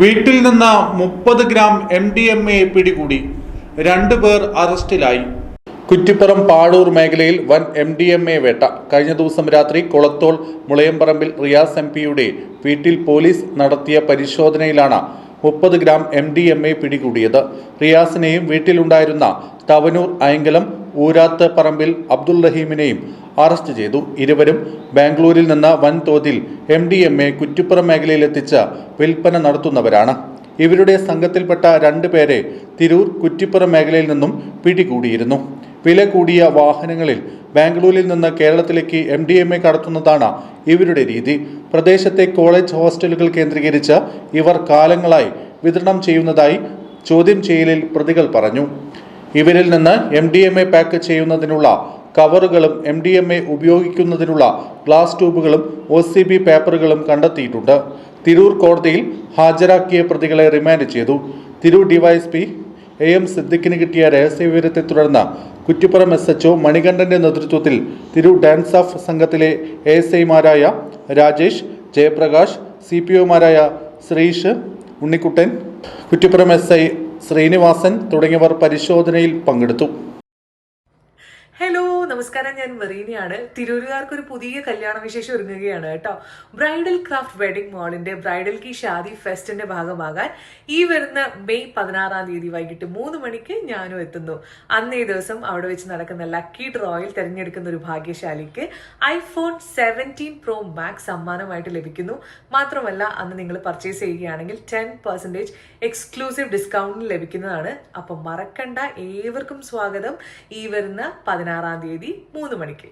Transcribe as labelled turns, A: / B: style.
A: വീട്ടിൽ നിന്ന് 30 gram MDMA പിടികൂടി. 2 പേർ അറസ്റ്റിലായി. കുറ്റിപ്പുറം പാഴൂർ മേഖലയിൽ വൻ MDMA വേട്ട. കഴിഞ്ഞ ദിവസം രാത്രി കൊളത്തോൾ മുളയംപറമ്പിൽ റിയാസ് MP-യുടെ വീട്ടിൽ പോലീസ് നടത്തിയ പരിശോധനയിലാണ് 30 ഗ്രാം MDMA പിടികൂടിയത്. റിയാസിനെയും വീട്ടിലുണ്ടായിരുന്ന തവനൂർ അയങ്കലം ഊരാത്ത് പറമ്പിൽ അബ്ദുൾ റഹീമിനെയും അറസ്റ്റ് ചെയ്തു. ഇരുവരും ബാംഗ്ലൂരിൽ നിന്ന് വൻതോതിൽ MDMA കുറ്റിപ്പുറം മേഖലയിൽ എത്തിച്ച് വിൽപ്പന നടത്തുന്നവരാണ്. ഇവരുടെ സംഘത്തിൽപ്പെട്ട 2 പേരെ തിരൂർ കുറ്റിപ്പുറം മേഖലയിൽ നിന്നും പിടികൂടിയിരുന്നു. വില കൂടിയ വാഹനങ്ങളിൽ ബാംഗ്ലൂരിൽ നിന്ന് കേരളത്തിലേക്ക് MDMA കടത്തുന്നതാണ് ഇവരുടെ രീതി. പ്രദേശത്തെ കോളേജ് ഹോസ്റ്റലുകൾ കേന്ദ്രീകരിച്ച് ഇവർ കാലങ്ങളായി വിതരണം ചെയ്യുന്നതായി ചോദ്യം ചെയ്യലിൽ പ്രതികൾ പറഞ്ഞു. ഇവരിൽ നിന്ന് MDMA പാക്ക് ചെയ്യുന്നതിനുള്ള കവറുകളും MDMA ഉപയോഗിക്കുന്നതിനുള്ള ഗ്ലാസ് ട്യൂബുകളും OCB പേപ്പറുകളും കണ്ടെത്തിയിട്ടുണ്ട്. തിരൂർ കോടതിയിൽ ഹാജരാക്കിയ പ്രതികളെ റിമാൻഡ് ചെയ്തു. തിരൂർ DYSP AM സിദ്ദിഖിന് കിട്ടിയ രഹസ്യവിവരത്തെ തുടർന്ന് കുറ്റിപ്പുറം SHO മണികണ്ഠന്റെ നേതൃത്വത്തിൽ തിരൂർ ഡാൻസ് ഓഫ് സംഘത്തിലെ ASI-മാരായ രാജേഷ്, ജയപ്രകാശ്, CPO-മാരായ ശ്രീഷ്, ഉണ്ണിക്കുട്ടൻ, കുറ്റിപ്പുറം SI ശ്രീനിവാസൻ തുടങ്ങിയവർ പരിശോധനയിൽ പങ്കെടുത്തു.
B: ഹലോ, നമസ്കാരം. ഞാൻ മെറീനയാണ്. തിരൂരുകാർക്ക് ഒരു പുതിയ കല്യാണ വിശേഷം ഒരുങ്ങുകയാണ് കേട്ടോ. ബ്രൈഡൽ ക്രാഫ്റ്റ് വെഡിംഗ് മോളിന്റെ ബ്രൈഡൽ കി ഷാദി ഫെസ്റ്റിന്റെ ഭാഗമാകാൻ ഈ വരുന്ന മെയ് 16-ാം തീയതി വൈകിട്ട് 3 മണിക്ക് ഞാനും എത്തുന്നു. അന്നേ ദിവസം അവിടെ വെച്ച് നടക്കുന്ന ലക്കി ഡ്രോയിൽ തിരഞ്ഞെടുക്കുന്ന ഒരു ഭാഗ്യശാലിക്ക് iPhone 17 Pro Max സമ്മാനമായിട്ട് ലഭിക്കുന്നു. മാത്രമല്ല, അന്ന് നിങ്ങൾ പർച്ചേസ് ചെയ്യുകയാണെങ്കിൽ 10% എക്സ്ക്ലൂസീവ് ഡിസ്കൗണ്ടിൽ ലഭിക്കുന്നതാണ്. അപ്പം മറക്കണ്ട, ഏവർക്കും സ്വാഗതം ഈ വരുന്ന 16-ാം തീയതി 3 മണിക്ക്.